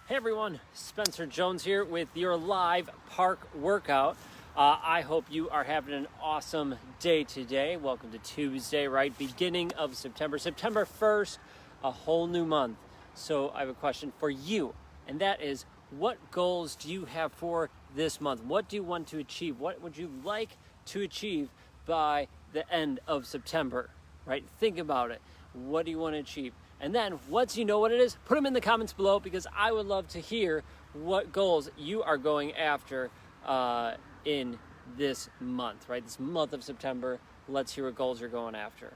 Hey everyone, Spencer Jones here with your live park workout. I hope you are having an awesome day today. Welcome to Tuesday, right? Beginning of September, September 1st, a whole new month. So I have a question for you, and that is, what goals do you have for this month? What do you want to achieve? What would you like to achieve by the end of September, right? Think about it. What do you want to achieve? And then once you know what it is, put them in the comments below, because I would love to hear what goals you are going after in this month, right? This month of September. Let's hear what goals you're going after.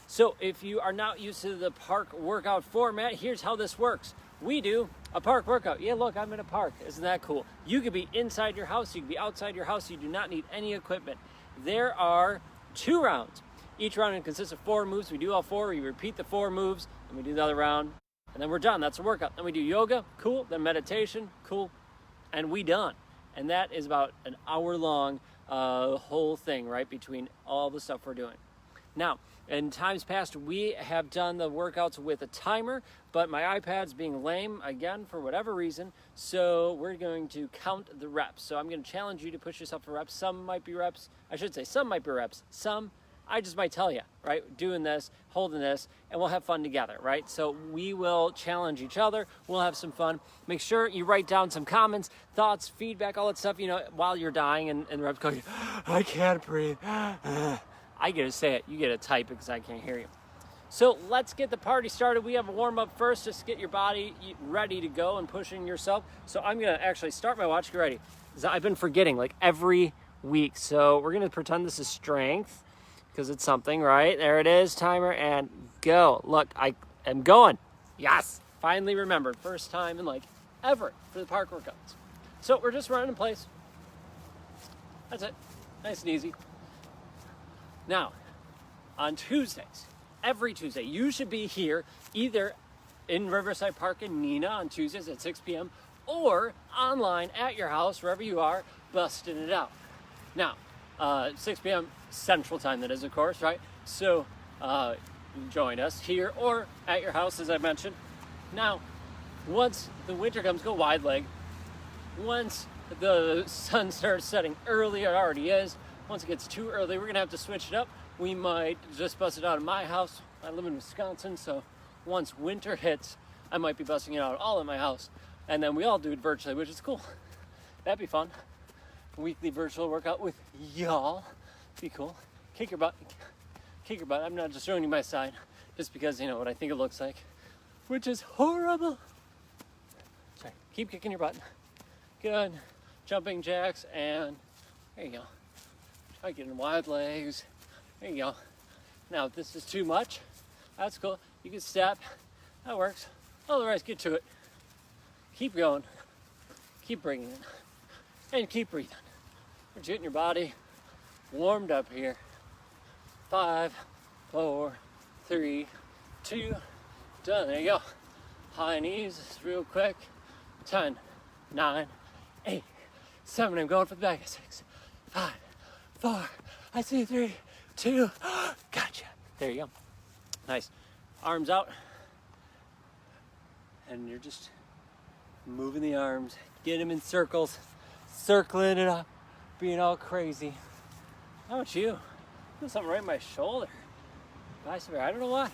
So if you are not used to the park workout format, here's how this works. We do a park workout. Yeah, look, I'm in a park. Isn't that cool? You could be inside your house. You could be outside your house. You do not need any equipment. There are 2 rounds. Each round consists of 4 moves. We do all 4. We repeat the 4 moves, and we do the other round, and then we're done. That's a workout. Then we do yoga, cool. Then meditation, cool, and we done. And that is about an hour long whole thing, right, between all the stuff we're doing. Now, in times past, we have done the workouts with a timer, but my iPad's being lame again for whatever reason, so we're going to count the reps. So I'm going to challenge you to push yourself for reps. Some might be reps. I should say some might be reps. Some I just might tell you, right? Doing this, holding this, and we'll have fun together, right? So we will challenge each other. We'll have some fun. Make sure you write down some comments, thoughts, feedback, all that stuff, while you're dying and reps going, I can't breathe. I get to say it. You get to type it because I can't hear you. So let's get the party started. We have a warm up first, just to get your body ready to go and pushing yourself. So I'm going to actually start my watch. Get ready. I've been forgetting like every week. So we're going to pretend this is strength, because it's something, right? There it is, timer, and go. Look, I am going. Yes, finally remembered. First time in like ever for the park workouts. So we're just running in place. That's it, nice and easy. Now, on Tuesdays, every Tuesday, you should be here either in Riverside Park in Neenah on Tuesdays at 6 p.m. or online at your house, wherever you are, busting it out. Now, 6 p.m. Central Time, that is, of course, right? So join us here or at your house, as I mentioned. Now, once the winter comes, go wide leg. Once the sun starts setting early, it already is. Once it gets too early, we're going to have to switch it up. We might just bust it out of my house. I live in Wisconsin, so once winter hits, I might be busting it out all at my house. And then we all do it virtually, which is cool. That'd be fun. Weekly virtual workout with y'all. Be cool. Kick your butt. Kick your butt. I'm not just showing you my side just because, what I think it looks like, which is horrible. Sorry. Keep kicking your butt. Good. Jumping jacks, and there you go. Try getting wide legs. There you go. Now, if this is too much, that's cool. You can step. That works. Otherwise, get to it. Keep going. Keep bringing it. And keep breathing. We're getting your body warmed up here. 5, 4, 3, 2, done. There you go. High knees, real quick. 10, 9, 8, 7. I'm going for the back. 6, 5, 4. I see 3, 2. Gotcha. There you go. Nice. Arms out. And you're just moving the arms. Get them in circles. Circling it up. Being all crazy. How about you? There's something right in my shoulder. Bicep. I don't know why. I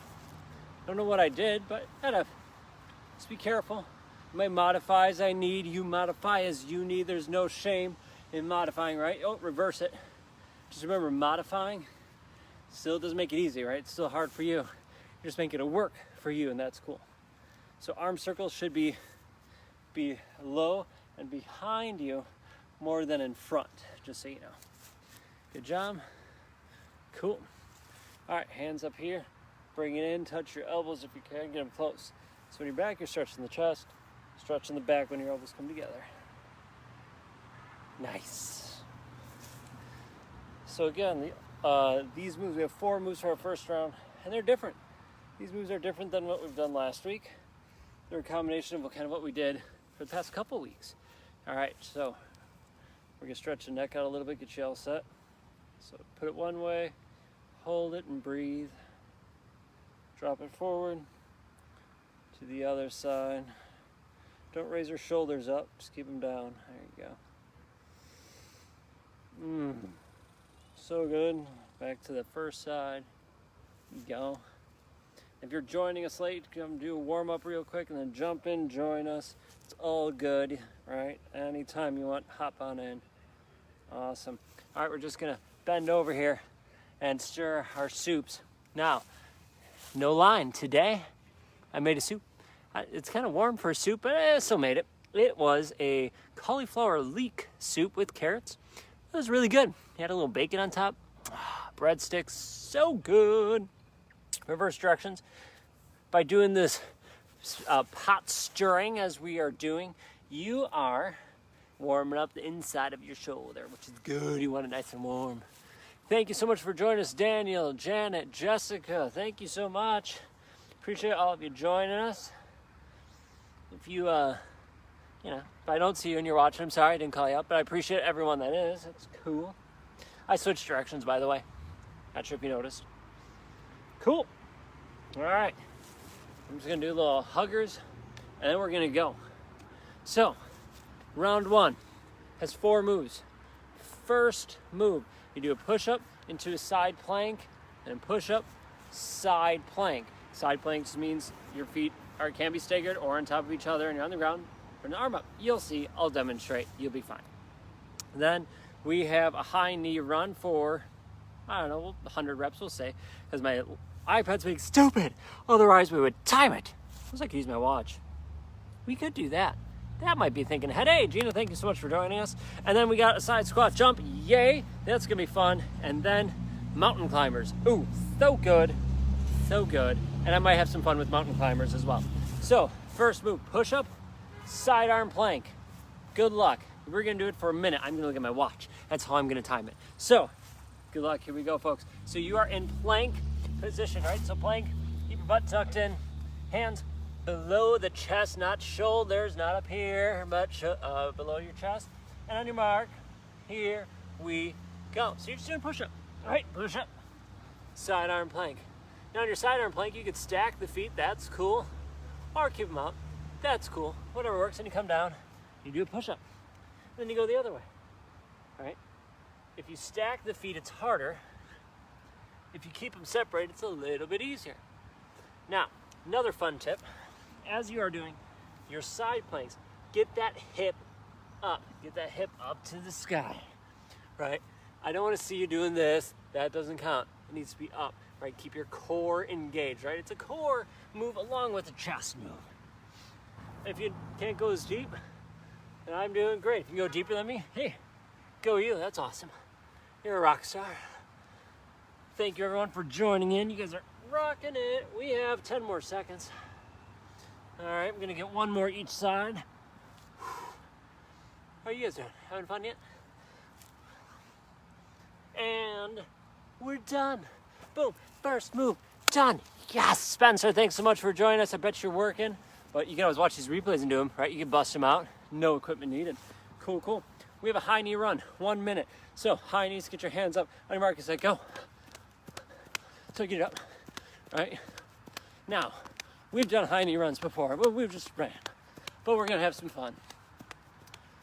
don't know what I did, but just be careful. You might modify as I need. You modify as you need. There's no shame in modifying, right? Oh, reverse it. Just remember, modifying still doesn't make it easy, right? It's still hard for you. You're just making it work for you, and that's cool. So arm circles should be low and behind you more than in front, just so you know. Good job. Cool. All right, hands up here. Bring it in. Touch your elbows if you can. Get them close. So when you're back, you're stretching the chest. Stretching the back when your elbows come together. Nice. So again, these moves, we have 4 moves for our first round, and they're different. These moves are different than what we've done last week. They're a combination of kind of what we did for the past couple weeks. All right, so we're gonna stretch the neck out a little bit, get you all set. So put it one way, hold it and breathe. Drop it forward to the other side. Don't raise your shoulders up, just keep them down. There you go. So good. Back to the first side. You go. If you're joining us late, come do a warm up real quick and then jump in, join us. It's all good, right? Anytime you want, hop on in. Awesome. All right, we're just gonna bend over here and stir our soups. Now, no line, today I made a soup. It's kind of warm for a soup, but I still made it. It was a cauliflower leek soup with carrots. It was really good. You had a little bacon on top. Breadsticks, so good. Reverse directions. By doing this pot stirring as we are doing, you are warming up the inside of your shoulder, which is good. You want it nice and warm. Thank you so much for joining us, Daniel, Janet, Jessica. Thank you so much. Appreciate all of you joining us. If you, if I don't see you and you're watching, I'm sorry I didn't call you up, but I appreciate everyone that is. That's cool. I switched directions, by the way. Not sure if you noticed. Cool. All right. I'm just going to do a little huggers, and then we're going to go. So, round one has 4 moves. First move, you do a push-up into a side plank, and push-up, side plank. Side plank just means your feet can be staggered or on top of each other, and you're on the ground. Bring the arm up. You'll see. I'll demonstrate. You'll be fine. Then we have a high knee run for, 100 reps, we'll say, because my iPad's being stupid. Otherwise, we would time it. I was like, use my watch. We could do that. That might be thinking ahead. Hey, Gina, thank you so much for joining us. And then we got a side squat jump. Yay. That's going to be fun. And then mountain climbers. Ooh, so good. So good. And I might have some fun with mountain climbers as well. So, first move, push up, side arm plank. Good luck. We're going to do it for a minute. I'm going to look at my watch. That's how I'm going to time it. So, good luck. Here we go, folks. So you are in plank position, right? So plank, keep your butt tucked in, hands below the chest, not shoulders, not up here, but below your chest. And on your mark, here we go. So you're just doing push-up, all right? Push-up, side arm plank. Now on your side arm plank, you could stack the feet, that's cool, or keep them up, that's cool, whatever works. And you come down, you do a push-up, then you go the other way, all right? If you stack the feet, it's harder. If you keep them separated, it's a little bit easier. Now, another fun tip, as you are doing your side planks, get that hip up. Get that hip up to the sky, right? I don't want to see you doing this. That doesn't count. It needs to be up, right? Keep your core engaged, right? It's a core move along with a chest move. If you can't go as deep, then I'm doing great. If you can go deeper than me, hey, go you. That's awesome. You're a rock star. Thank you everyone for joining in. You guys are rocking it. We have 10 more seconds. All right, I'm gonna get one more each side. How are you guys doing? Having fun yet? And we're done. Boom, first move, done. Yes, Spencer, thanks so much for joining us. I bet you're working, but you can always watch these replays and do them, right? You can bust them out, no equipment needed. Cool, cool. We have a high knee run, 1 minute. So high knees, get your hands up. On your mark, as I go. So get it up, right? Now, we've done high knee runs before, but we've just ran. But we're gonna have some fun.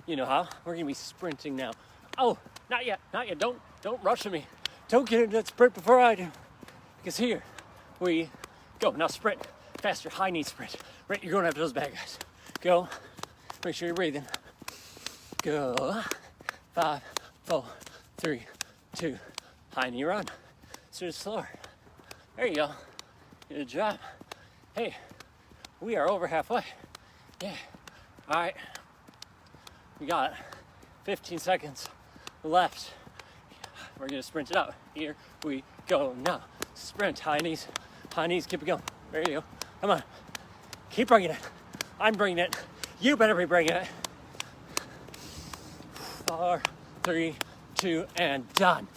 You know how? We're gonna be sprinting now. Oh, not yet, not yet. Don't rush me. Don't get into that sprint before I do. Because here we go. Now sprint, faster, high knee sprint. Right, you're going after those bad guys. Go, make sure you're breathing. Go, 5, 4, 3, 2, high knee run. So it's slower. There you go. Good job. Hey, we are over halfway. Yeah. All right. We got 15 seconds left. We're gonna sprint it out. Here we go now. Sprint, high knees, keep it going. There you go. Come on. Keep bringing it. I'm bringing it. You better be bringing it. 4, 3, 2, and done.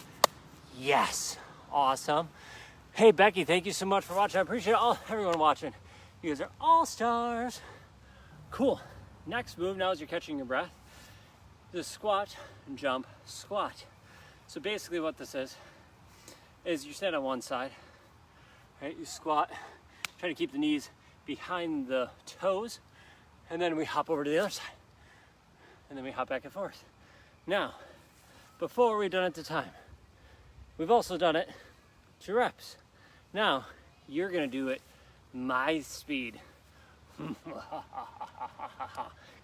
Yes. Awesome. Hey, Becky, thank you so much for watching. I appreciate everyone watching. You guys are all stars. Cool. Next move now as you're catching your breath. The squat, jump, squat. So basically what this is you stand on one side, right? You squat, try to keep the knees behind the toes, and then we hop over to the other side, and then we hop back and forth. Now, before we've done it to time, we've also done it 2 reps. Now, you're gonna do it my speed.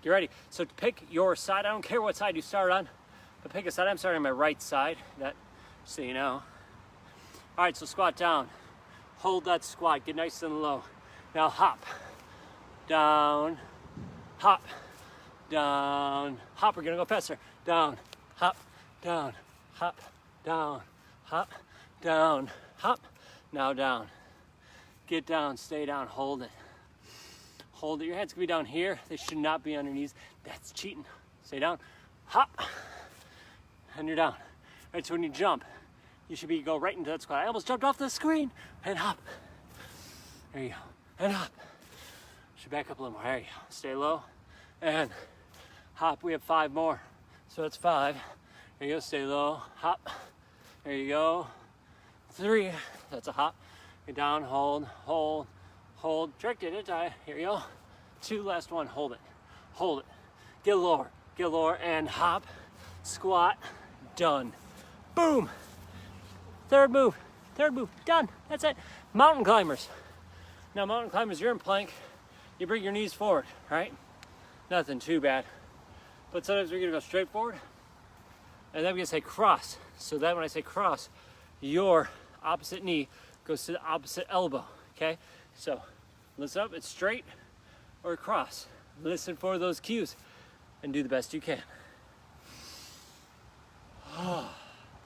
Get ready. So pick your side. I don't care what side you start on, but pick a side. I'm starting on my right side, that, so you know. All right, so squat down. Hold that squat, get nice and low. Now hop, down, hop, down, hop. We're gonna go faster. Down, hop, down, hop, down, hop, down, hop. Now down. Get down, stay down, hold it. Hold it. Your hands can be down here. They should not be on your knees. That's cheating. Stay down, hop, and you're down. All right, so when you jump, you should go right into that squat. I almost jumped off the screen. And hop. There you go. And hop. Should back up a little more. There you go. Stay low. And hop. We have 5 more. So that's 5. There you go. Stay low. Hop. There you go. 3. That's a hop. Get down. Hold. Hold. Hold. Trick, didn't I? Here you go. 2. Last one. Hold it. Hold it. Get lower. Get lower. And hop. Squat. Done. Boom. Third move. Done. That's it. Mountain climbers. Now, mountain climbers, you're in plank. You bring your knees forward, right? Nothing too bad. But sometimes we're gonna go straight forward, and then we're gonna say cross. So that when I say cross, your opposite knee goes to the opposite elbow, okay? So listen up, it's straight or cross. Listen for those cues and do the best you can.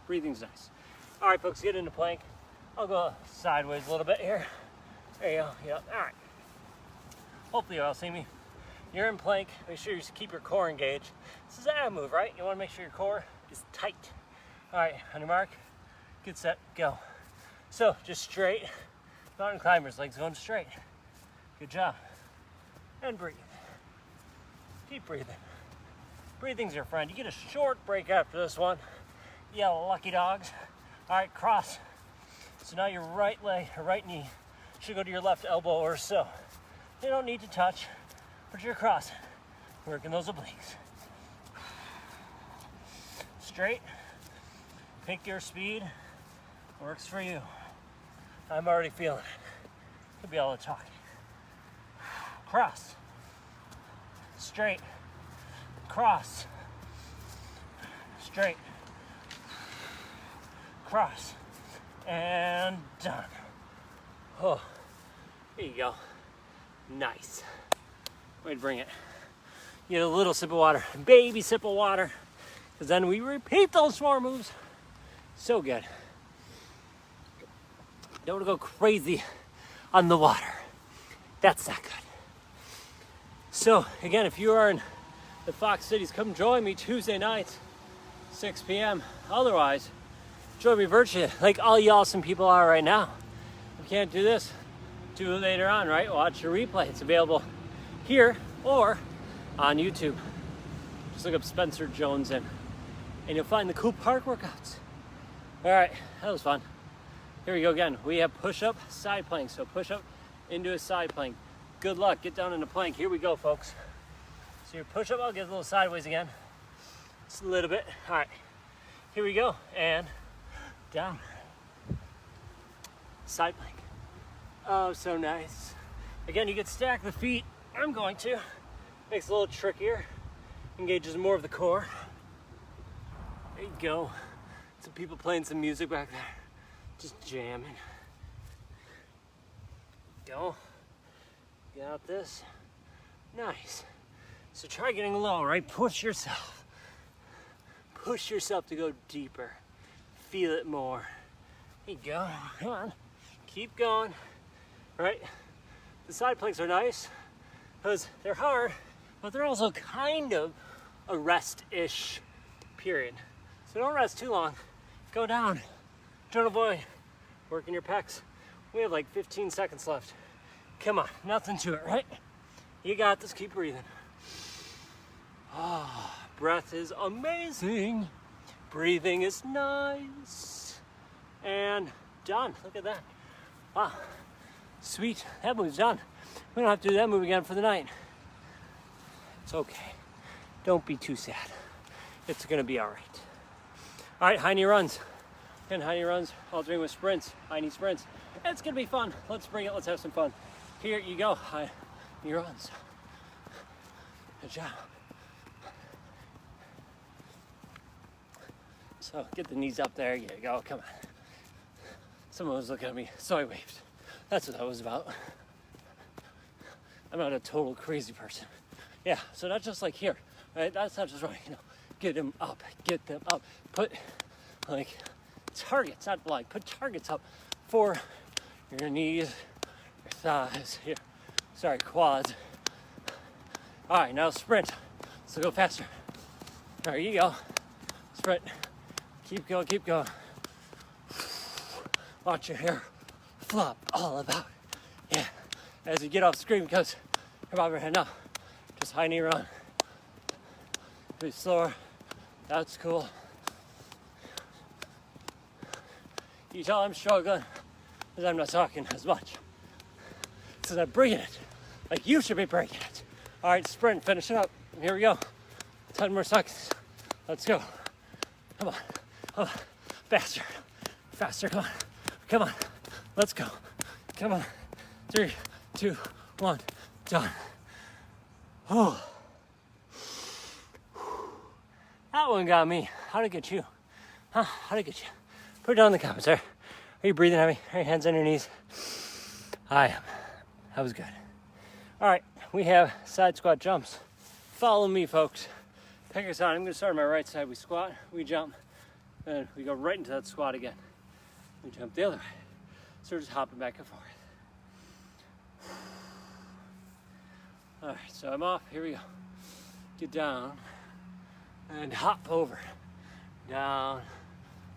Breathing's nice. All right, folks, get into plank. I'll go sideways a little bit here. There you go. Yep. All right. Hopefully you'll all see me. You're in plank. Make sure you keep your core engaged. This is a move, right? You want to make sure your core is tight. All right, on your mark, get set, go. So just straight. Mountain climbers, legs going straight. Good job. And breathe. Keep breathing. Breathing's your friend. You get a short break after this one. Yeah, lucky dogs. All right, cross. So now your right leg or right knee should go to your left elbow or so. They don't need to touch, but you're crossing. Working those obliques. Straight. Pick your speed. Works for you. I'm already feeling it. Could be all the talking. Cross. Straight. Cross. Straight. Cross. And done. Oh, there you go. Nice. Way to bring it. Get a little sip of water, baby sip of water, because then we repeat those 4 moves. So good. Don't go crazy on the water. That's not good. So again, if you are in the Fox Cities, come join me Tuesday nights, 6 p.m. Otherwise, join me virtually, like all you awesome people are right now. If you can't do this, do it later on, right? Watch your replay. It's available here or on YouTube. Just look up Spencer Jones and you'll find the cool park workouts. All right, that was fun. Here we go again. We have push-up, side plank. So push-up into a side plank. Good luck. Get down into plank. Here we go, folks. So your push-up, I'll get a little sideways again. Just a little bit. All right, here we go. And down. Side plank. Oh, so nice. Again, you can stack the feet. I'm going to. Makes it a little trickier. Engages more of the core. There you go. Some people playing some music back there. Just jamming. Go. Get out this. Nice. So try getting low, right? Push yourself. Push yourself to go deeper. Feel it more. There you go. Come on. Keep going. Right? The side planks are nice because they're hard, but they're also kind of a rest-ish period. So don't rest too long. Go down. Don't avoid working your pecs. We have like 15 seconds left. Come on, nothing to it, right? You got this, keep breathing. Oh, breath is amazing. Breathing is nice. And done, look at that. Wow, sweet, that move's done. We don't have to do that move again for the night. It's okay. Don't be too sad. It's gonna be all right. All right, high knee runs. And high knee runs, alternating with sprints, high knee sprints. It's gonna be fun. Let's bring it, let's have some fun. Here you go, high knee runs. Good job. So get the knees up there, you go, come on. Someone was looking at me, so I waved. That's what that was about. I'm not a total crazy person. Yeah, so not just like here, right? That's not just right, you know. Get them up, get them up. Put like targets, not like, put targets up for your knees, your thighs, here. Sorry, quads. All right, now sprint. So go faster. There you go. Sprint. Keep going, keep going. Watch your hair flop all about. Yeah. As you get off screen, because you're bobbing your head now. Just high knee run. Be slower. That's cool. You tell I'm struggling because I'm not talking as much. Because I'm bringing it. Like you should be bringing it. All right, sprint, finish it up. Here we go. 10 more seconds. Let's go. Come on. Oh, faster. Faster, come on. Come on. Let's go. Come on. 3, 2, 1, done. Oh. That one got me. How'd it get you? Huh? How'd it get you? Put it down in the comments there. Are you breathing heavy? Are your hands on your knees? I am. That was good. All right, we have side squat jumps. Follow me, folks. Pick us on. I'm gonna start on my right side. We squat, we jump, and we go right into that squat again. We jump the other way. So we're just hopping back and forth. All right, so I'm off. Here we go. Get down and hop over. Down,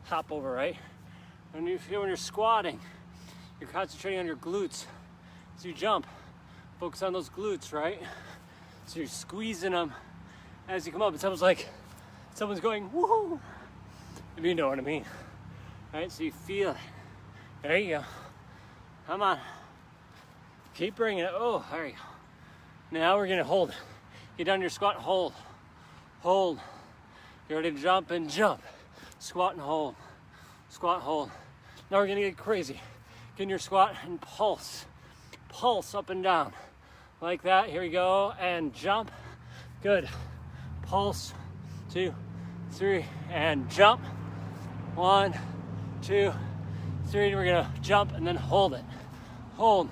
hop over, right? And you feel when you're squatting, you're concentrating on your glutes. So you jump, focus on those glutes, right? So you're squeezing them as you come up. It's almost like someone's going, woohoo, if you know what I mean. All right, so you feel it. There you go. Come on. Keep bringing it. Oh, there you go. Now we're gonna hold. Get down your squat, hold. Hold. You're ready to jump and jump. Squat and hold. Squat, hold. Now we're gonna get crazy. Get in your squat and pulse. Pulse up and down. Like that, here we go, and jump. Good. Pulse, 2, 3, and jump. 1, 2, 3, we're gonna jump and then hold it. Hold,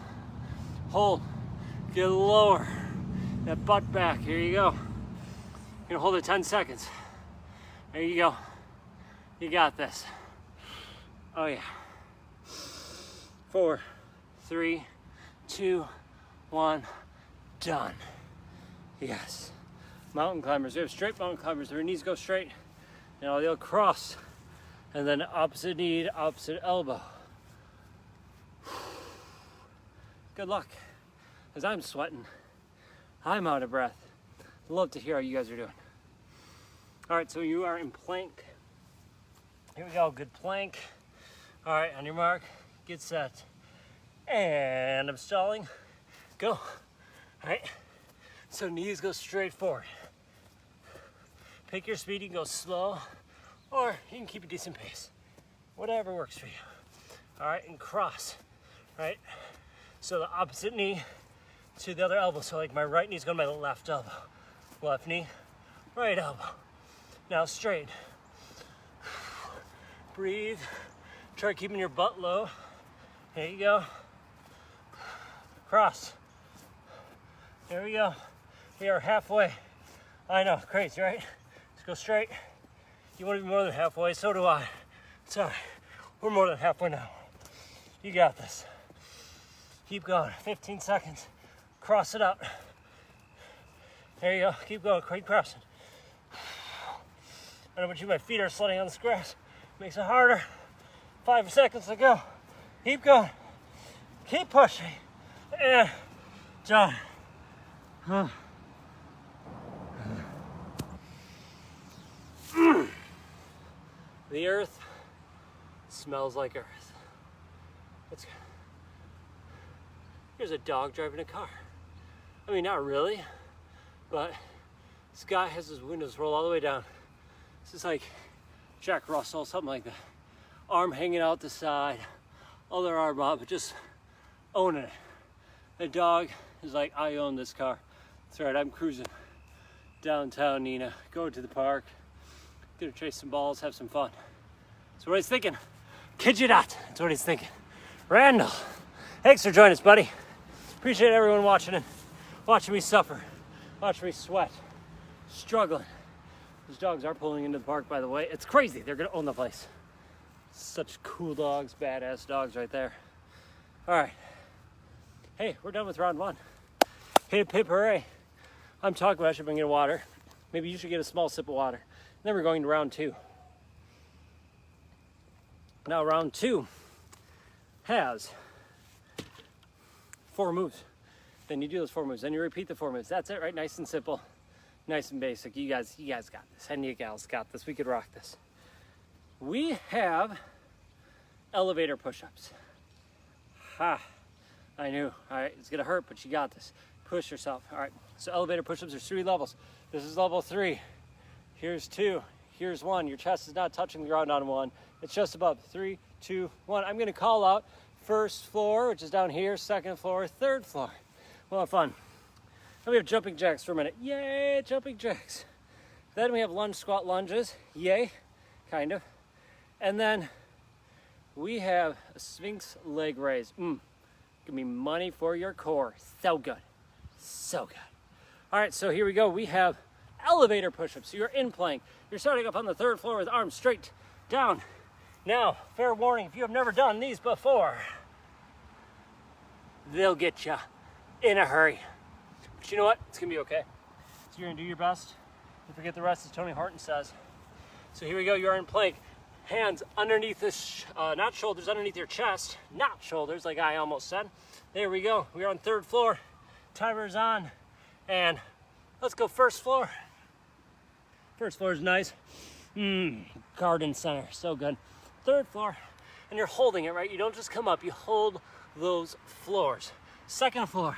hold, get lower. That butt back, here you go. You're gonna hold it 10 seconds. There you go. You got this. Oh yeah. 4, 3, 2, 1, done. Yes. Mountain climbers. We have straight mountain climbers. Their knees go straight. Now they'll cross. And then opposite knee to opposite elbow. Good luck. Because I'm sweating. I'm out of breath. Love to hear how you guys are doing. All right, so you are in plank. Here we go, good plank. All right, on your mark, get set. And I'm stalling. Go. All right, so knees go straight forward. Pick your speed, you can go slow, or you can keep a decent pace. Whatever works for you. All right, and cross, right? So the opposite knee to the other elbow. So like my right knee's going to my left elbow. Left knee, right elbow. Now straight. Breathe. Try keeping your butt low. There you go. Cross. There we go. We are halfway. I know, crazy, right? Let's go straight. You want to be more than halfway, so do I. Sorry, we're more than halfway now. You got this. Keep going, 15 seconds. Cross it out. There you go, keep going, keep crossing. I don't know about you, my feet are sliding on this grass. Makes it harder. 5 seconds to go. Keep going. Keep pushing. And done. The earth smells like earth. Here's a dog driving a car. I mean, not really, but This guy has his windows rolled all the way down. This is like Jack Russell, something like that. Arm hanging out the side, other arm up, but just owning it. The dog is like, I own this car. That's right, I'm cruising downtown Neenah, going to the park, gonna chase some balls, have some fun. That's what he's thinking. Kid you not, that's what he's thinking. Randall, thanks for joining us, buddy. Appreciate everyone watching me suffer, watching me sweat, struggling. Those dogs are pulling into the park, by the way. It's crazy, they're gonna own the place. Such cool dogs, badass dogs right there. All right, hey, we're done with round one. Hip hip hooray. I'm talking about I should bring in water. Maybe you should get a small sip of water. Then we're going to round two. Now round two has 4 moves. Then you do those 4 moves. Then you repeat the 4 moves. That's it, right? Nice and simple, nice and basic. You guys got this. And you gals got this. We could rock this. We have elevator push-ups. Ha! I knew. All right, it's gonna hurt, but you got this. Push yourself. All right. So elevator push-ups are 3 levels. This is level 3. Here's 2. Here's 1. Your chest is not touching the ground on 1. It's just above. 3, 2, 1. I'm gonna call out first floor, which is down here, second floor, third floor. We'll have fun. Then we have jumping jacks for a minute. Yay, jumping jacks. Then we have lunge squat lunges. Yay, kind of. And then we have a Sphinx leg raise. Give me money for your core. So good. So good. All right, so here we go. We have elevator push-ups. So you're in plank. You're starting up on the 3rd floor with arms straight down. Now, fair warning, if you have never done these before, they'll get you in a hurry. But you know what? It's gonna be okay. So you're gonna do your best. Don't forget the rest, as Tony Horton says. So here we go. You're in plank. Hands underneath this, not shoulders, underneath your chest. Not shoulders, like I almost said. There we go. We're on 3rd floor. Timer's on. And let's go 1st floor. 1st floor is nice. Garden center, so good. 3rd floor, and you're holding it, right? You don't just come up, you hold those floors. 2nd floor,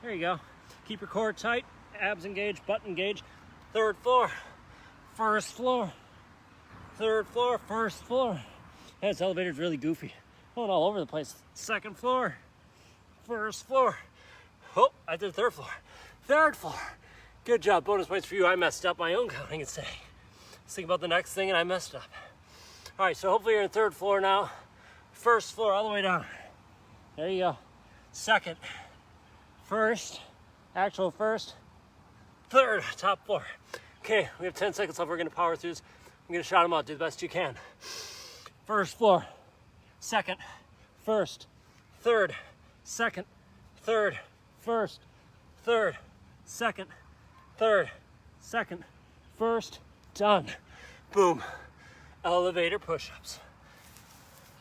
there you go. Keep your core tight, abs engaged, butt engaged. 3rd floor, 1st floor, 3rd floor, 1st floor. Yeah, this elevator's really goofy. Going all over the place. 2nd floor, 1st floor. Oh, I did 3rd floor. 3rd floor. Good job. Bonus points for you. I messed up my own counting and saying. Let's think about the next thing and I messed up. All right, so hopefully you're in 3rd floor now. 1st floor all the way down. There you go. 2nd, 1st, actual 1st, 3rd, top floor. Okay, we have 10 seconds left. We're gonna power through this. I'm gonna shout them out. Do the best you can. 1st floor, 2nd, 1st, 3rd, 2nd, 3rd, 1st, 3rd, 2nd, 3rd, 2nd, 1st, done. Boom. Elevator push-ups.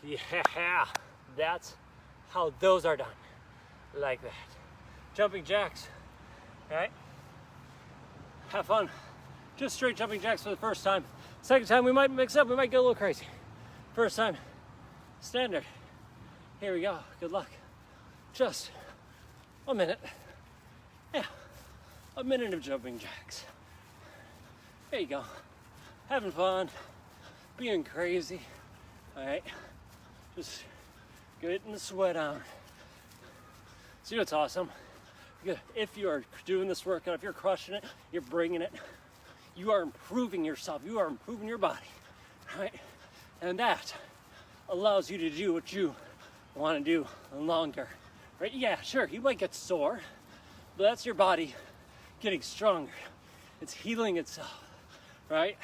Yeah, that's how those are done. Like that. Jumping jacks. All right. Have fun. Just straight jumping jacks for the first time. Second time we might mix up. We might get a little crazy. First time, standard. Here we go. Good luck. Just a minute. Yeah, a minute of jumping jacks. There you go. Having fun, being crazy. All right, just getting the sweat on. See what's awesome? If you are doing this workout, if you're crushing it, you're bringing it, you are improving yourself, you are improving your body, right? And that allows you to do what you want to do longer, right? Yeah, sure, you might get sore, but that's your body getting stronger. It's healing itself, right?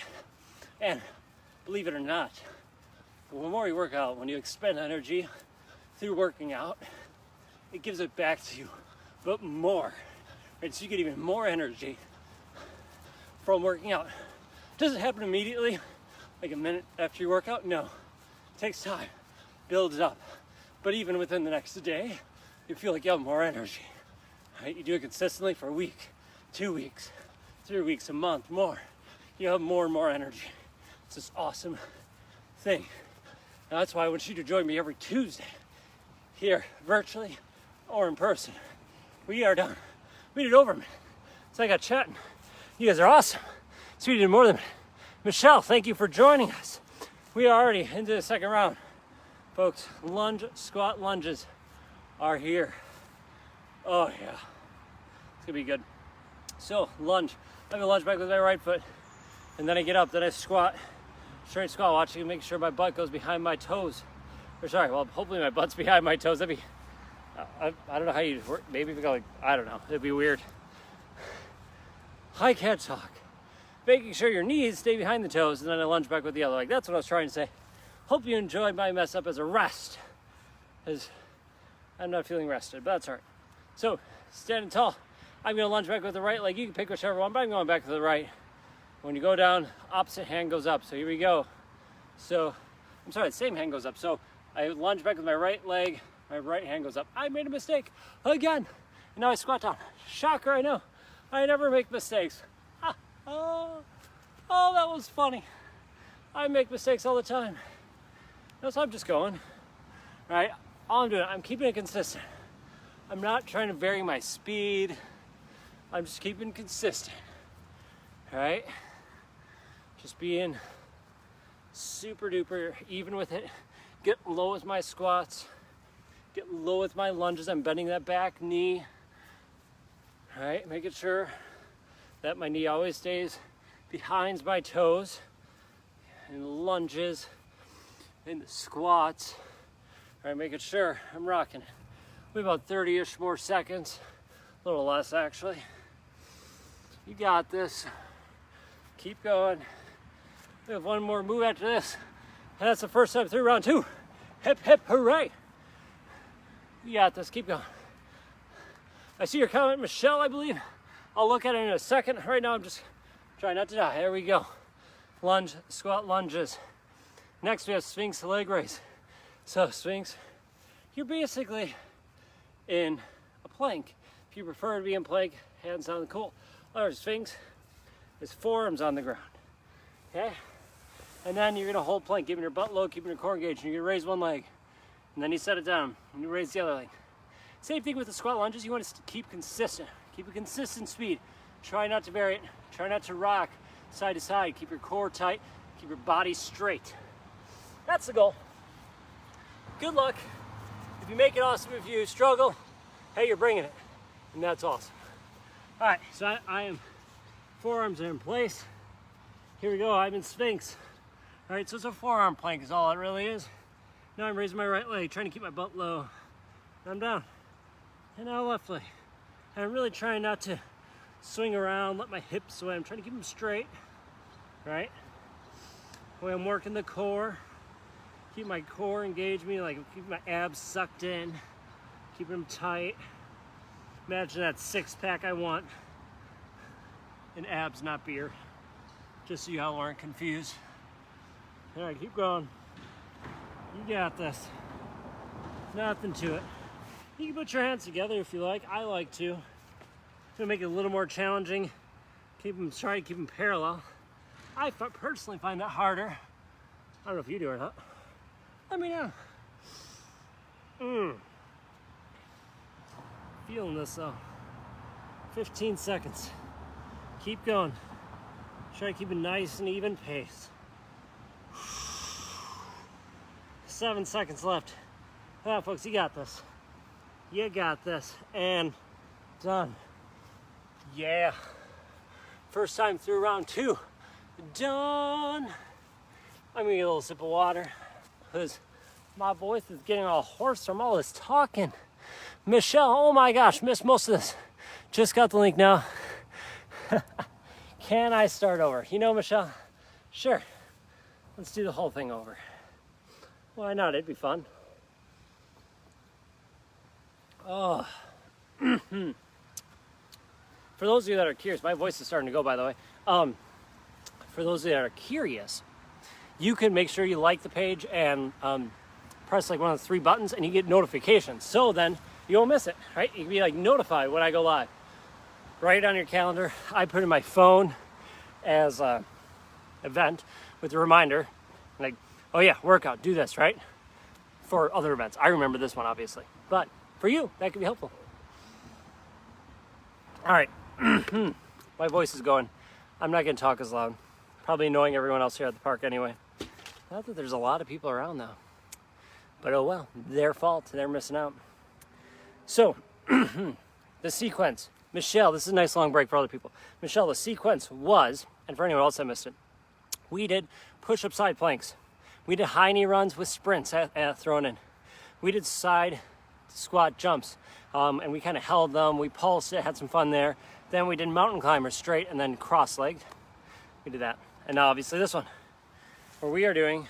And believe it or not, the more you work out, when you expend energy through working out, it gives it back to you, but more, right? So you get even more energy from working out. Does it happen immediately, like a minute after you work out? No, it takes time, builds up. But even within the next day, you feel like you have more energy, right? You do it consistently for a week, 2 weeks, 3 weeks, a month, more. You have more and more energy. It's this awesome thing. And that's why I want you to join me every Tuesday here, virtually or in person. We are done. We did over, man. It's like I chatting. You guys are awesome. Sweetie did more than Michelle, thank you for joining us. We are already into the second round. Folks, lunge, squat lunges are here. Oh yeah, it's gonna be good. So lunge, I'm gonna lunge back with my right foot, and then I get up, then I squat, straight squat, watching to make sure my butt goes behind my toes. Or sorry, well, hopefully my butt's behind my toes. That'd be, I don't know how you work, maybe if you go like, I don't know, it'd be weird. High cat talk. Making sure your knees stay behind the toes, and then I lunge back with the other leg. That's what I was trying to say. Hope you enjoyed my mess up as a rest, as I'm not feeling rested, but that's all right. So, standing tall, I'm gonna lunge back with the right leg. You can pick whichever one, but I'm going back to the right. When you go down, opposite hand goes up. So here we go. So, I'm sorry, the same hand goes up. So I lunge back with my right leg, my right hand goes up. I made a mistake again. And now I squat down. Shocker, I know. I never make mistakes. Oh, that was funny. I make mistakes all the time. No, so I'm just going. All right, all I'm doing, I'm keeping it consistent. I'm not trying to vary my speed. I'm just keeping consistent. All right, just being super duper even with it. Get low with my squats. Get low with my lunges. I'm bending that back knee. All right, making sure that my knee always stays behind my toes. In the lunges, in the squats. All right, making sure I'm rocking it. We have about 30-ish more seconds. A little less, actually. You got this. Keep going. We have one more move after this. And that's the first time through round 2. Hip, hip, hooray. You got this. Keep going. I see your comment, Michelle, I believe. I'll look at it in a second. Right now, I'm just trying not to die. There we go. Lunge, squat lunges. Next, we have Sphinx leg raise. So, Sphinx, you're basically in a plank. If you prefer to be in plank, hands on the cool. Or Sphinx is forearms on the ground. Okay? And then you're gonna hold plank, keeping your butt low, keeping your core engaged. And you're gonna raise one leg. And then you set it down, and you raise the other leg. Same thing with the squat lunges. You want to keep consistent. Keep a consistent speed. Try not to vary it. Try not to rock side to side. Keep your core tight. Keep your body straight. That's the goal. Good luck. If you make it awesome, if you struggle, hey, you're bringing it. And that's awesome. All right, so I am, forearms are in place. Here we go, I'm in Sphinx. All right, so it's a forearm plank is all it really is. Now I'm raising my right leg, trying to keep my butt low. I'm down. And now left leg. And I'm really trying not to swing around, let my hips sway. I'm trying to keep them straight, right? When I'm working the core, keep my core engaged, me like keep my abs sucked in, keep them tight. Imagine that six-pack I want. And abs, not beer. Just so y'all aren't confused. All right, keep going. You got this. Nothing to it. You can put your hands together if you like. I like to. To make it a little more challenging. Try to keep them parallel. I personally find that harder. I don't know if you do or not. Let me know. Feeling this though. 15 seconds. Keep going. Try to keep a nice and even pace. 7 seconds left. Come on, folks, you got this. You got this. And done. Yeah. First time through round 2. Done. I'm gonna get a little sip of water because my voice is getting all hoarse from all this talking. Michelle, oh my gosh, missed most of this. Just got the link now. Can I start over? You know, Michelle? Sure. Let's do the whole thing over. Why not? It'd be fun. Oh. For those of you that are curious, my voice is starting to go, by the way. For those of you that are curious, you can make sure you like the page and press like one of the 3 buttons and you get notifications. So then you won't miss it, right? You can be like notified when I go live. Write it on your calendar. I put it in my phone as a event with a reminder. Like, oh yeah, workout, do this, right? For other events. I remember this one, obviously. But for you, that could be helpful. All right. My voice is going. I'm not gonna talk as loud. Probably annoying everyone else here at the park anyway. Not that there's a lot of people around though. But oh well, their fault, they're missing out. So, the sequence. Michelle, this is a nice long break for other people. Michelle, the sequence was, and for anyone else that missed it, we did push-up side planks. We did high knee runs with sprints thrown in. We did side squat jumps, and we kind of held them. We pulsed it, had some fun there. Then we did mountain climbers straight and then cross-legged. We did that. And now obviously this one, where we are doing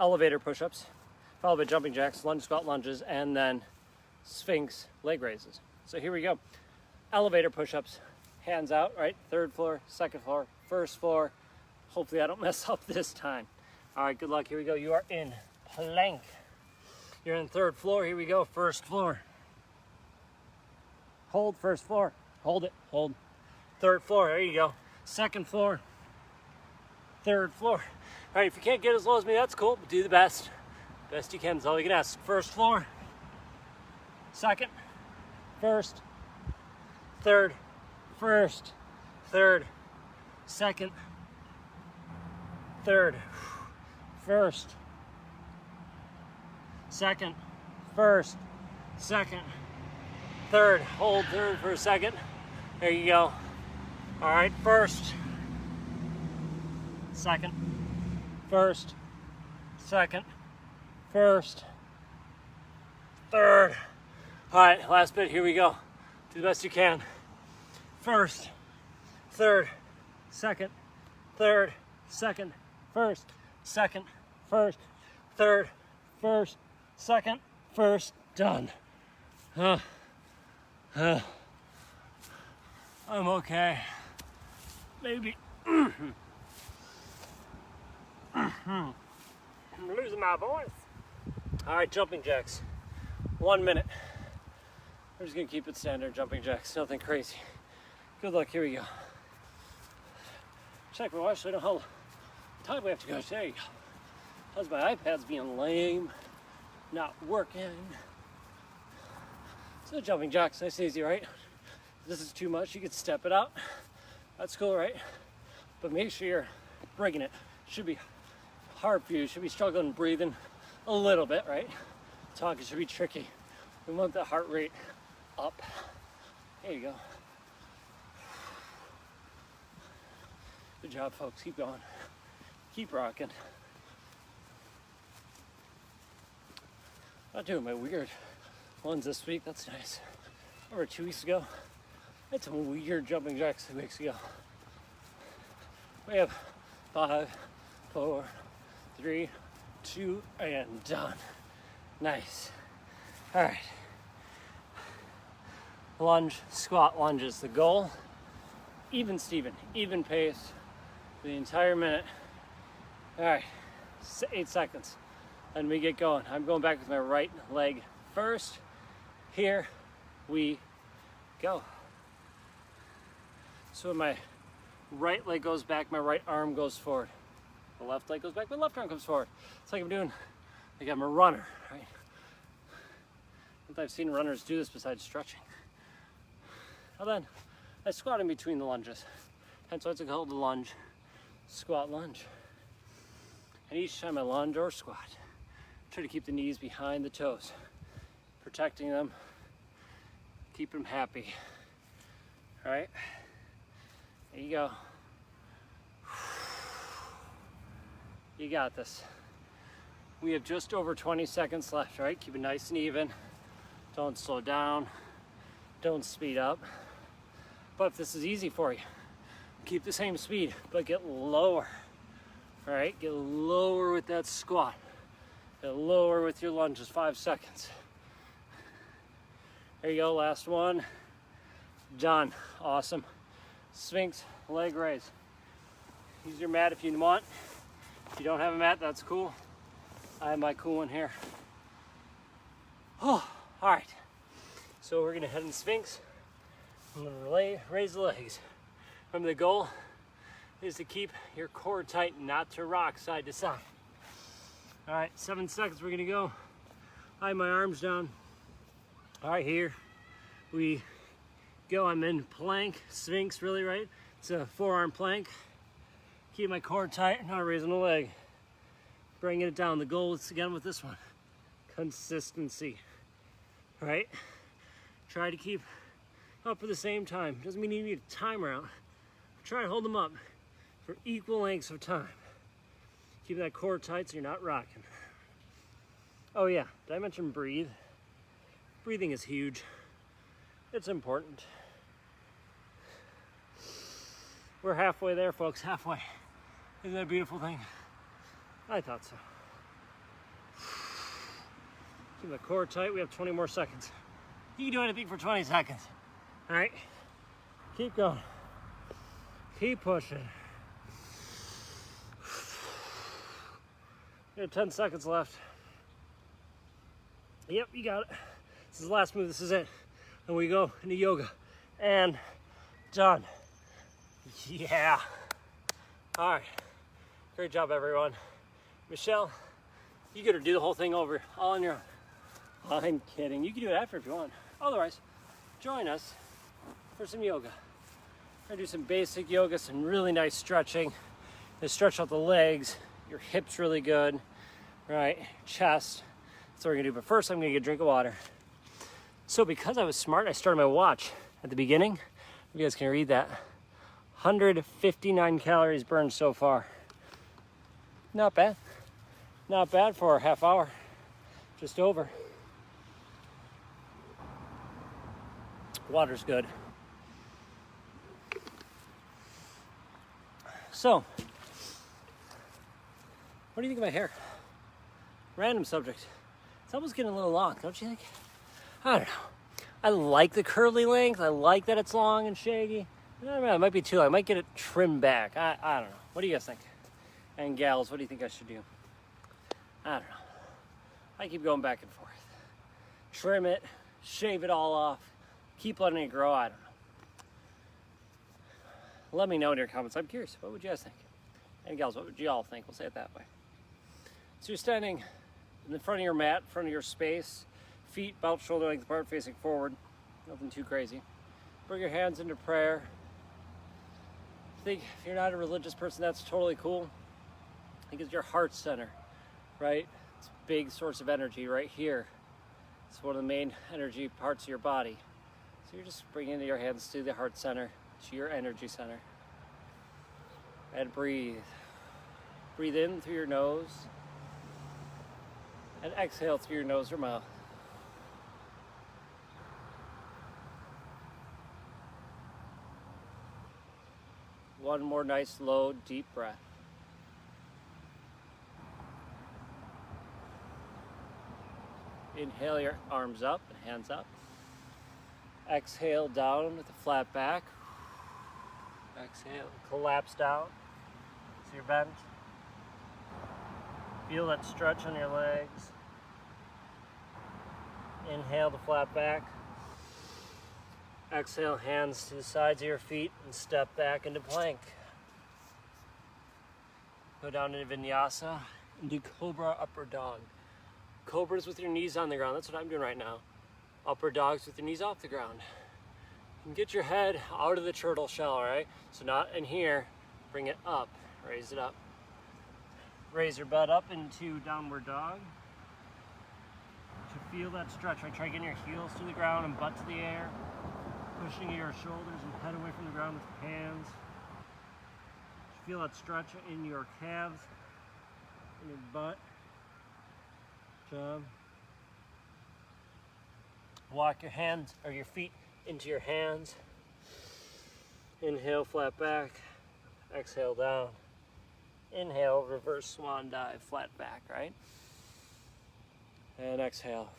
elevator push-ups, followed by jumping jacks, lunge squat lunges, and then Sphinx leg raises. So here we go. Elevator push-ups, hands out, right? Third floor, second floor, first floor. Hopefully I don't mess up this time. All right, good luck. Here we go. You are in plank. You're in third floor. Here we go. First floor. Hold first floor. Hold it. Hold. Third floor. There you go. Second floor. Third floor. All right, if you can't get as low as me, that's cool. But do the best. Best you can is all you can ask. First floor. Second. First. Third. First. Third. Second. Third. First. Second. First. Second. Third. Hold third for a second. There you go. All right, first. Second. First. Second. First. Third. All right, last bit. Here we go. Do the best you can. First. Third. Second. Third. Second. First. Second. First. Third. First. Second. First. Done. I'm okay. Maybe. I'm losing my voice. All right, jumping jacks. 1 minute. We're just gonna keep it standard, jumping jacks, nothing crazy. Good luck, here we go. Check my watch so I know how time we have to go. There you go. How's my iPad's being lame, not working. So jumping jacks, nice and easy, right? If this is too much, you could step it out. That's cool, right? But make sure you're bringing it. Should be hard for you. Should be struggling breathing a little bit, right? Talking should be tricky. We want the heart rate up. There you go. Good job, folks. Keep going. Keep rocking. Not doing my weird ones this week. That's nice. Over 2 weeks ago, I had some weird jumping jacks 2 weeks ago. We have 5, 4, 3, 2, and done. Nice. All right. Lunge, squat lunges. The goal, even Steven, even pace for the entire minute. All right, 8 seconds. And we get going. I'm going back with my right leg first. Here we go. So when my right leg goes back, my right arm goes forward. The left leg goes back, my left arm comes forward. It's like I'm doing, like I'm a runner, right? I've seen runners do this besides stretching. And then I squat in between the lunges. Hence why it's called the lunge, squat, lunge. And each time I lunge or squat, try to keep the knees behind the toes, protecting them, keep them happy. All right, there you go. You got this. We have just over 20 seconds left, right? Keep it nice and even. Don't slow down. Don't speed up. But if this is easy for you, keep the same speed, but get lower. All right, get lower with that squat. Get lower with your lunges, 5 seconds. There you go, last one. Done, awesome. Sphinx leg raise. Use your mat if you want. If you don't have a mat, that's cool. I have my cool one here. Oh, all right. So we're gonna head in Sphinx. I'm gonna raise the legs. Remember, the goal is to keep your core tight, not to rock side to side. All right, 7 seconds, we're gonna go. I have my arms down. All right, here we go. I'm in plank, Sphinx, really, right? It's a forearm plank. Keep my core tight, not raising the leg. Bringing it down. The goal is, again with this one, consistency, right? Try to keep up for the same time. Doesn't mean you need a timer out. Try and hold them up for equal lengths of time. Keep that core tight so you're not rocking. Oh yeah, did I mention breathe? Breathing is huge. It's important. We're halfway there, folks, halfway. Isn't that a beautiful thing? I thought so. Keep the core tight. We have 20 more seconds. You can do anything for 20 seconds. All right? Keep going. Keep pushing. You have 10 seconds left. Yep, you got it. This is the last move. This is it. And we go into yoga. And done. Yeah. All right. Great job, everyone. Michelle, you get to do the whole thing over all on your own. I'm kidding. You can do it after if you want. Otherwise, join us for some yoga. We're gonna do some basic yoga, some really nice stretching. To stretch out the legs, your hips really good, right? Chest. That's what we're gonna do. But first, I'm gonna get a drink of water. So because I was smart, I started my watch at the beginning. You guys can read that. 159 calories burned so far. Not bad. Not bad for a half hour. Just over. Water's good. So, what do you think of my hair? Random subject. It's almost getting a little long, don't you think? I don't know. I like the curly length. I like that it's long and shaggy. I don't know, it might be too long. I might get it trimmed back. I don't know. What do you guys think? And gals, what do you think I should do? I don't know. I keep going back and forth. Trim it, shave it all off, keep letting it grow. I don't know. Let me know in your comments. I'm curious. What would you guys think? And gals, what would you all think? We'll say it that way. So you're standing in the front of your mat, front of your space, feet about shoulder length apart, facing forward. Nothing too crazy. Bring your hands into prayer. I think if you're not a religious person, that's totally cool. I think it's your heart center, right? It's a big source of energy right here. It's one of the main energy parts of your body. So you're just bringing your hands to the heart center, to your energy center. And breathe. Breathe in through your nose. And exhale through your nose or mouth. One more nice, slow, deep breath. Inhale your arms up and hands up. Exhale down with a flat back. Exhale, collapse down. So you're bent. Feel that stretch on your legs. Inhale the flat back. Exhale, hands to the sides of your feet and step back into plank. Go down into vinyasa and do cobra upper dog. Cobras with your knees on the ground. That's what I'm doing right now. Upper dogs with your knees off the ground. And get your head out of the turtle shell, all right? So not in here. Bring it up. Raise it up. Raise your butt up into downward dog. To feel that stretch, right? Try getting your heels to the ground and butt to the air. Pushing your shoulders and head away from the ground with your hands. Feel that stretch in your calves, in your butt. Job. Walk your hands or your feet into your hands. Inhale, flat back. Exhale, down. Inhale, reverse swan dive, flat back, right? And exhale.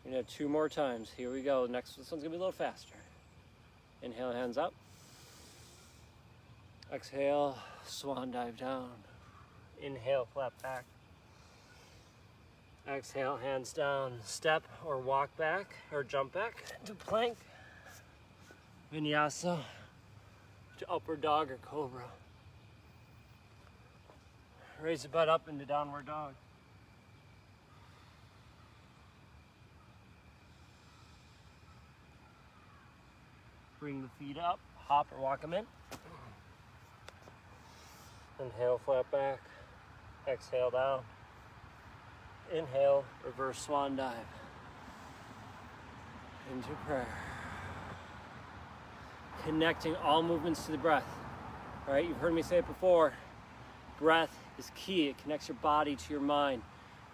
We're gonna have 2 more times. Here we go. Next, this one's gonna be a little faster. Inhale, hands up. Exhale, swan dive down. Inhale, flat back. Exhale, hands down. Step or walk back or jump back to plank. Vinyasa to upward dog or cobra. Raise the butt up into downward dog. Bring the feet up, hop or walk them in. Inhale, flat back. Exhale, down. Inhale, reverse swan dive. Into prayer. Connecting all movements to the breath. All right, you've heard me say it before. Breath is key. It connects your body to your mind.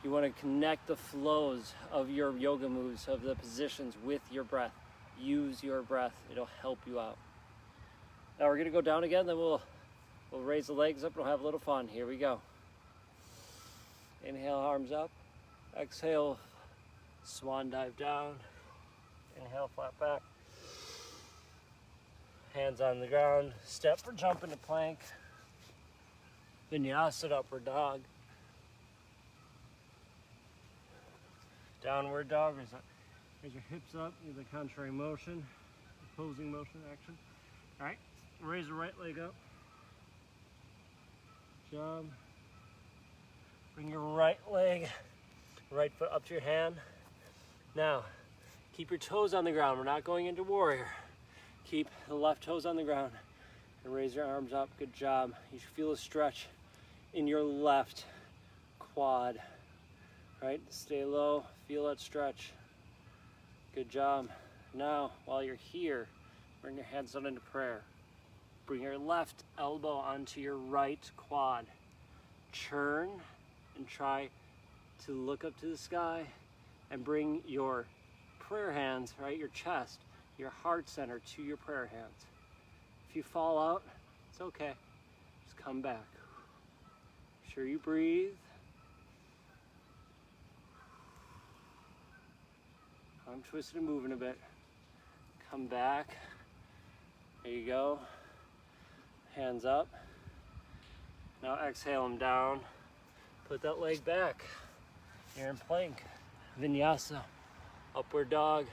You want to connect the flows of your yoga moves, of the positions with your breath. Use your breath. It'll help you out. Now we're going to go down again, then we'll raise the legs up and we'll have a little fun. Here we go. Inhale, arms up. Exhale, swan dive down. Inhale, flat back. Hands on the ground. Step or jump into plank. Vinyasa, upward dog. Downward dog. Raise your hips up. Do the contrary motion. Opposing motion action. All right. Raise the right leg up. Jump. Bring your right leg, right foot up to your hand. Now, keep your toes on the ground. We're not going into warrior. Keep the left toes on the ground and raise your arms up. Good job. You should feel a stretch in your left quad. Right? Stay low. Feel that stretch. Good job. Now, while you're here, bring your hands down into prayer. Bring your left elbow onto your right quad. Churn and try to look up to the sky and bring your prayer hands, right, your chest, your heart center to your prayer hands. If you fall out, it's okay. Just come back. Make sure you breathe. I'm twisted and moving a bit. Come back. There you go. Hands up. Now exhale them down. Put that leg back. You're in plank. Vinyasa. Upward dog.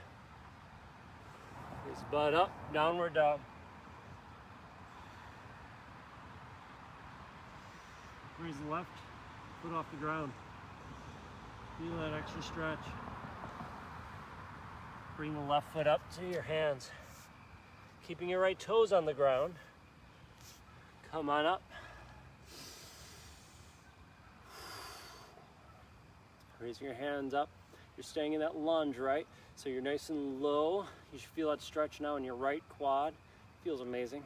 Raise butt up. Downward dog. Raise the left foot off the ground. Feel that extra stretch. Bring the left foot up to your hands. Keeping your right toes on the ground. Come on up. Raising your hands up. You're staying in that lunge, right? So you're nice and low. You should feel that stretch now in your right quad. Feels amazing.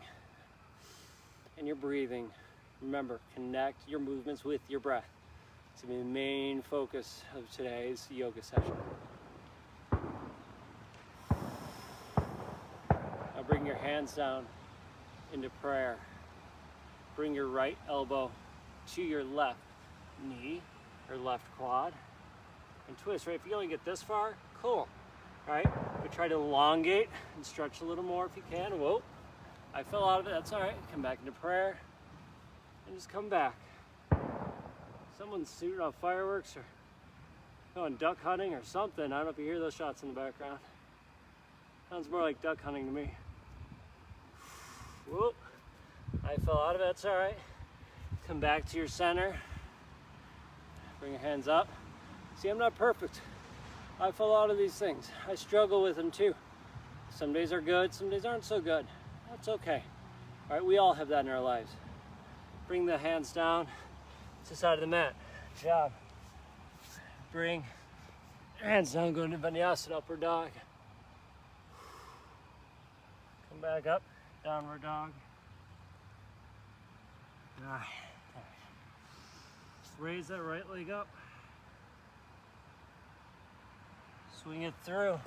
And you're breathing. Remember, connect your movements with your breath. It's going to be the main focus of today's yoga session. Now bring your hands down into prayer. Bring your right elbow to your left knee or left quad and twist, right? If you only get this far, cool, right? But try to elongate and stretch a little more if you can. Whoa, I fell out of it, that's all right. Come back into prayer and just come back. Someone's shooting off fireworks or going duck hunting or something. I don't know if you hear those shots in the background. Sounds more like duck hunting to me. Whoop. I fell out of it, that's all right. Come back to your center. Bring your hands up. See, I'm not perfect. I fall out of these things. I struggle with them too. Some days are good, some days aren't so good. That's okay. All right, we all have that in our lives. Bring the hands down to the side of the mat. Good job. Bring your hands down, go into Vinyasa, upward dog. Come back up, downward dog. All right. Raise that right leg up. Swing it through.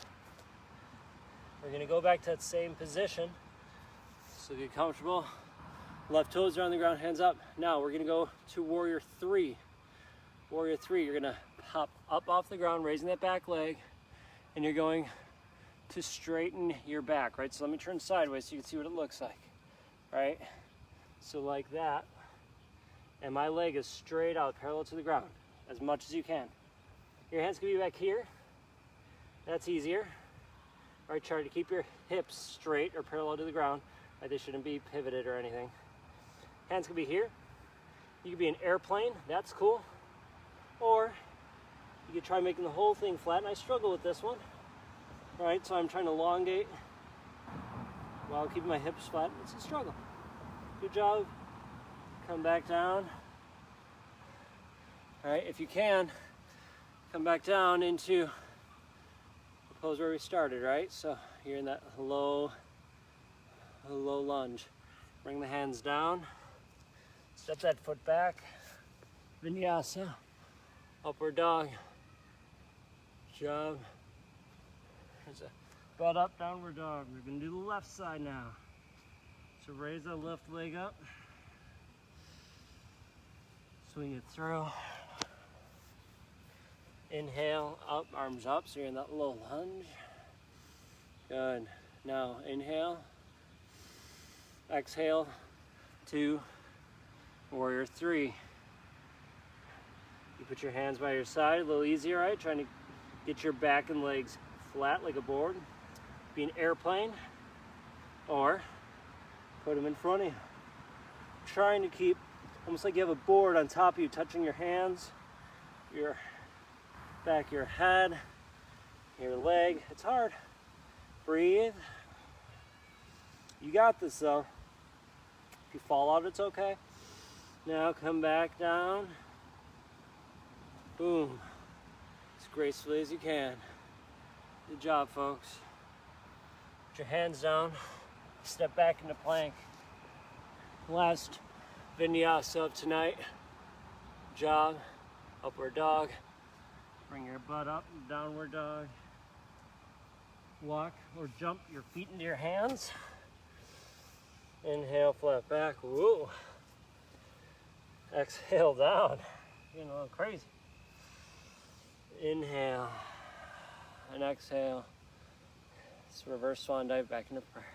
We're gonna go back to that same position. So get comfortable. Left toes are on the ground, hands up. Now we're gonna go to warrior three. Warrior three, you're gonna hop up off the ground, raising that back leg, and you're going to straighten your back, right? So let me turn sideways so you can see what it looks like, right? So like that. And my leg is straight out, parallel to the ground, as much as you can. Your hands can be back here. That's easier. All right, try to keep your hips straight or parallel to the ground. Right, they shouldn't be pivoted or anything. Hands can be here. You could be an airplane, that's cool. Or you could try making the whole thing flat, and I struggle with this one. All right, so I'm trying to elongate while keeping my hips flat. It's a struggle. Good job. Come back down. All right, if you can, come back down into the pose where we started, right? So you're in that low lunge. Bring the hands down. Step that foot back. Vinyasa. Upward dog. Job. There's a butt up, downward dog. We're gonna do the left side now. So raise that left leg up. Swing it through. Inhale, up, arms up, so you're in that low lunge. Good. Now inhale. Exhale, 2, warrior 3. You put your hands by your side, a little easier, right? Trying to get your back and legs flat like a board. Be an airplane, or put them in front of you. Trying to keep, almost like you have a board on top of you, touching your hands, your back of your head, your leg. It's hard. Breathe. You got this though. If you fall out, it's okay. Now come back down. Boom. As gracefully as you can. Good job, folks. Put your hands down. Step back into plank. Last vinyasa of tonight. Job. Upward dog. Bring your butt up. Downward dog. Walk or jump your feet into your hands. Inhale, flat back. Woo. Exhale down. Getting a little crazy. Inhale and exhale. It's reverse swan dive back into prayer.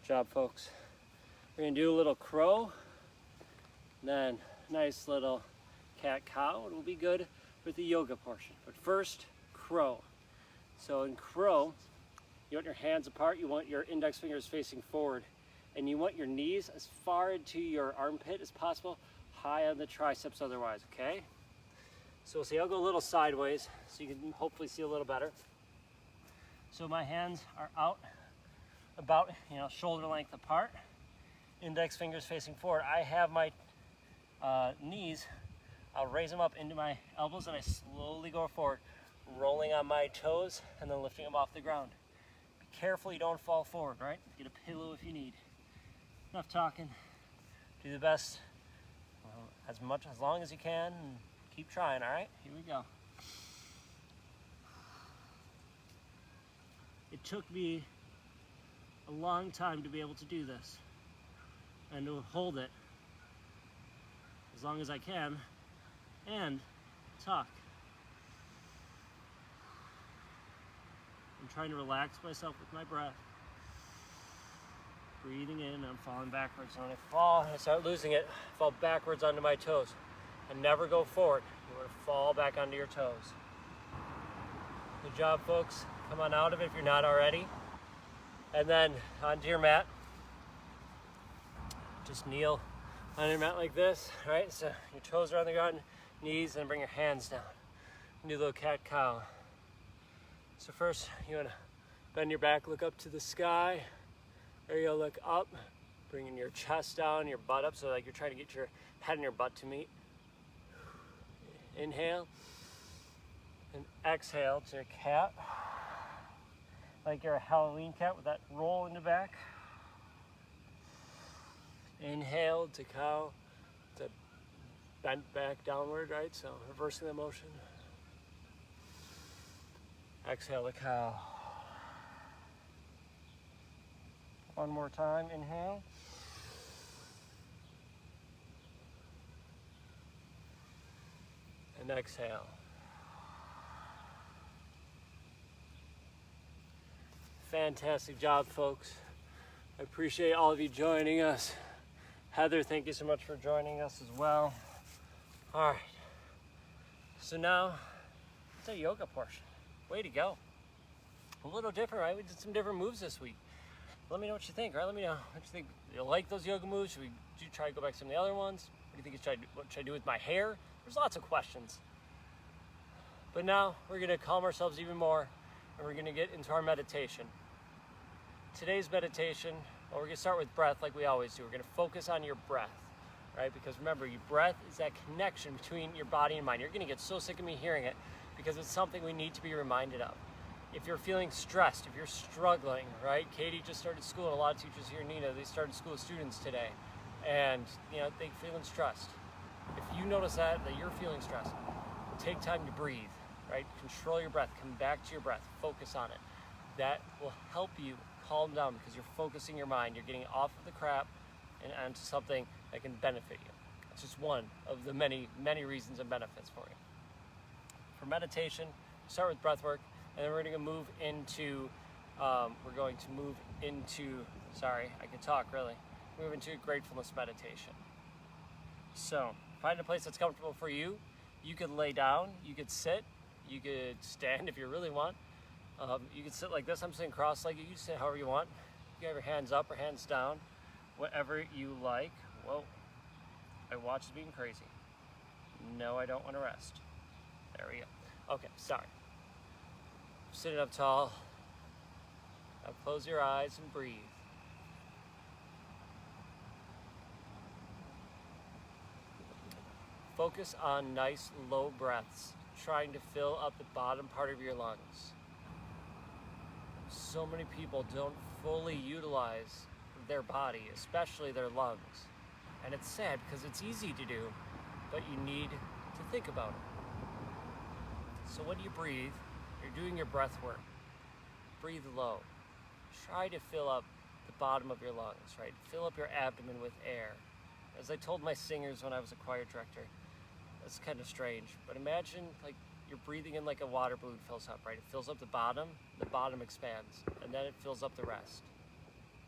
Good job, folks. We're gonna do a little crow, then nice little cat cow. It'll be good with the yoga portion. But first, crow. So in crow, you want your hands apart. You want your index fingers facing forward. And you want your knees as far into your armpit as possible, high on the triceps otherwise, okay? So we'll see, I'll go a little sideways so you can hopefully see a little better. So my hands are out about, shoulder length apart, index fingers facing forward. I have my knees, I'll raise them up into my elbows and I slowly go forward, rolling on my toes and then lifting them off the ground. Be careful you don't fall forward, right? Get a pillow if you need. Enough talking. Do the best as long as you can and keep trying, all right? Here we go. It took me a long time to be able to do this and to hold it as long as I can and talk. I'm trying to relax myself with my breath. Breathing in, I'm falling backwards. And when I fall, I start losing it, I fall backwards onto my toes. And never go forward. You want to fall back onto your toes. Good job, folks. Come on out of it if you're not already. And then onto your mat. Just kneel on your mat like this, right? So your toes are on the ground, knees, and bring your hands down. Do a little cat cow. So first, you want to bend your back, look up to the sky. There you go, look up, bringing your chest down, your butt up, so like you're trying to get your head and your butt to meet. Inhale, and exhale to cat. Like you're a Halloween cat with that roll in the back. Inhale to cow, to bent back downward, right? So reversing the motion. Exhale to cow. One more time, inhale. And exhale. Fantastic job, folks. I appreciate all of you joining us. Heather, thank you so much for joining us as well. All right. So now, it's a yoga portion. Way to go. A little different, right? We did some different moves this week. Let me know what you think, right? Let me know what you think. You like those yoga moves? Should we try to go back to some of the other ones? What do you think? What should I do with my hair? There's lots of questions. But now we're going to calm ourselves even more and we're going to get into our meditation. Today's meditation, well, we're going to start with breath like we always do. We're going to focus on your breath, right? Because remember, your breath is that connection between your body and mind. You're going to get so sick of me hearing it because it's something we need to be reminded of. If you're feeling stressed, if you're struggling, right? Katie just started school, and a lot of teachers here in Neenah, they started school with students today, and they're feeling stressed. If you notice that you're feeling stressed, take time to breathe, right? Control your breath, come back to your breath, focus on it. That will help you calm down because you're focusing your mind. You're getting off of the crap and onto something that can benefit you. It's just one of the many, many reasons and benefits for you. For meditation, start with breath work, and then we're going to move into, move into gratefulness meditation. So, find a place that's comfortable for you. You could lay down, you could sit, you could stand if you really want. You could sit like this. I'm sitting cross-legged. You can sit however you want. You can have your hands up or hands down, whatever you like. Whoa, my watch is being crazy. No, I don't want to rest. There we go. Okay, sorry. Sitting up tall. Now close your eyes and breathe. Focus on nice low breaths, trying to fill up the bottom part of your lungs. So many people don't fully utilize their body, especially their lungs. And it's sad because it's easy to do, but you need to think about it. So when you breathe, you're doing your breath work. Breathe low. Try to fill up the bottom of your lungs, right? Fill up your abdomen with air. As I told my singers when I was a choir director, that's kind of strange, but imagine like you're breathing in like a water balloon fills up, right? It fills up the bottom expands, and then it fills up the rest.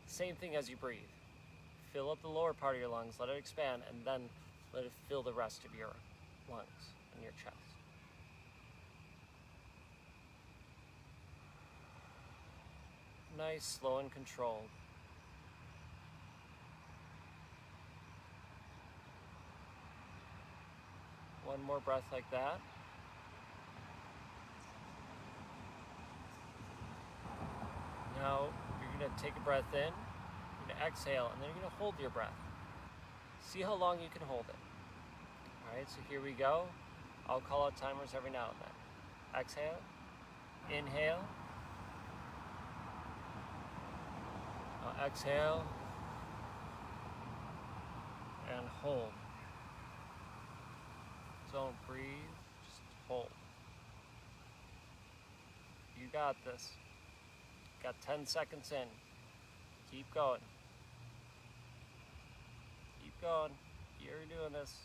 Same thing as you breathe. Fill up the lower part of your lungs, let it expand, and then let it fill the rest of your lungs and your chest. Nice, slow, and controlled. One more breath like that. Now, you're going to take a breath in, you're going to exhale, and then you're going to hold your breath. See how long you can hold it. All right, so here we go. I'll call out timers every now and then. Exhale, inhale, exhale, and hold. Don't breathe, just hold. You got this. Got 10 seconds in. Keep going. Keep going. You're doing this.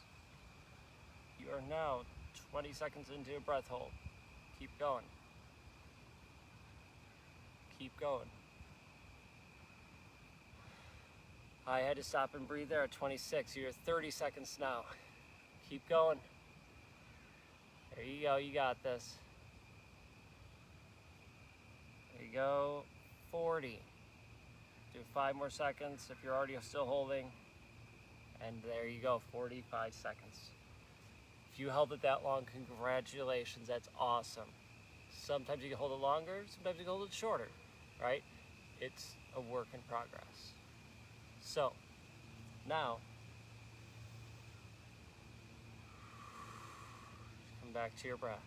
You are now 20 seconds into a breath hold. Keep going. Keep going. I had to stop and breathe there at 26. You're 30 seconds now. Keep going. There you go. You got this. There you go. 40. Do 5 more seconds if you're already still holding. And there you go. 45 seconds. If you held it that long, congratulations. That's awesome. Sometimes you can hold it longer. Sometimes you can hold it shorter. Right? It's a work in progress. So, now, come back to your breath.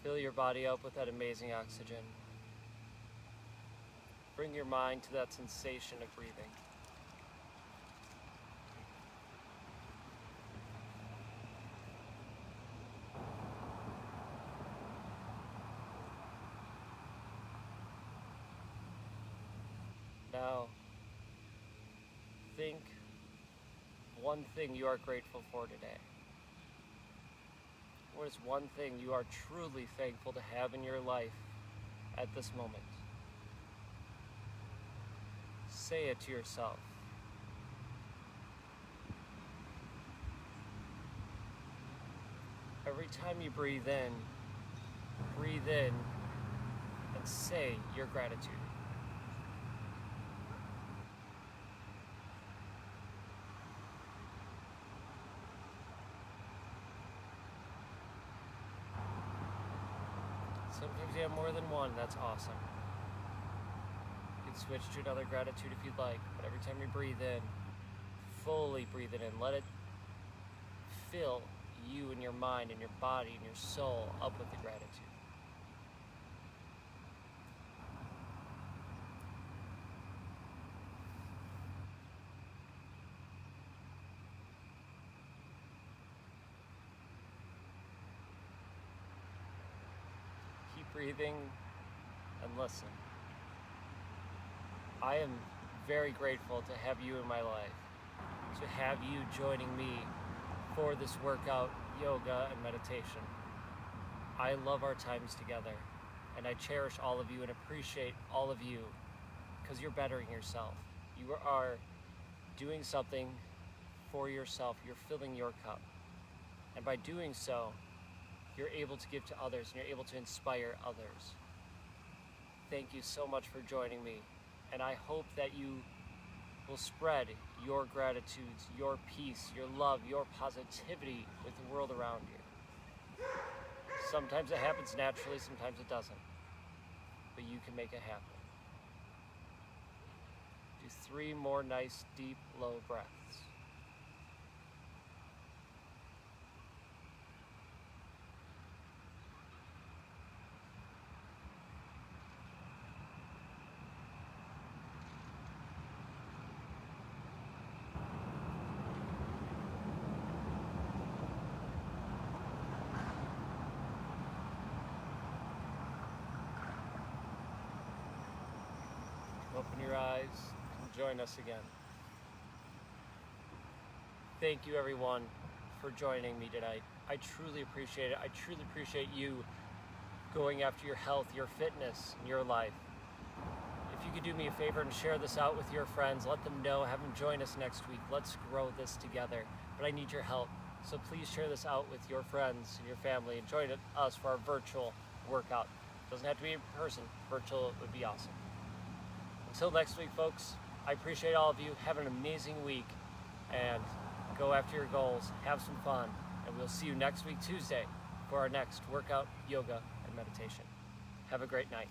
Fill your body up with that amazing oxygen. Bring your mind to that sensation of breathing. Now, think one thing you are grateful for today. What is one thing you are truly thankful to have in your life at this moment? Say it to yourself. Every time you breathe in and say your gratitude. Sometimes you actually have more than one, that's awesome. You can switch to another gratitude if you'd like, but every time you breathe in, fully breathe it in. Let it fill you and your mind and your body and your soul up with the gratitude. Keep breathing and listen. I am very grateful to have you in my life, to have you joining me for this workout, yoga, and meditation. I love our times together, and I cherish all of you and appreciate all of you because you're bettering yourself. You are doing something for yourself. You're filling your cup. And by doing so, you're able to give to others and you're able to inspire others. Thank you so much for joining me. And I hope that you will spread your gratitudes, your peace, your love, your positivity with the world around you. Sometimes it happens naturally, sometimes it doesn't. But you can make it happen. Do 3 more nice, deep, low breaths. Open your eyes and join us again. Thank you, everyone, for joining me tonight. I truly appreciate it. I truly appreciate you going after your health, your fitness, and your life. If you could do me a favor and share this out with your friends, let them know, have them join us next week. Let's grow this together. But I need your help. So please share this out with your friends and your family and join us for our virtual workout. It doesn't have to be in person. Virtual would be awesome. Until next week, folks, I appreciate all of you. Have an amazing week and go after your goals. Have some fun. And we'll see you next week, Tuesday, for our next workout, yoga, and meditation. Have a great night.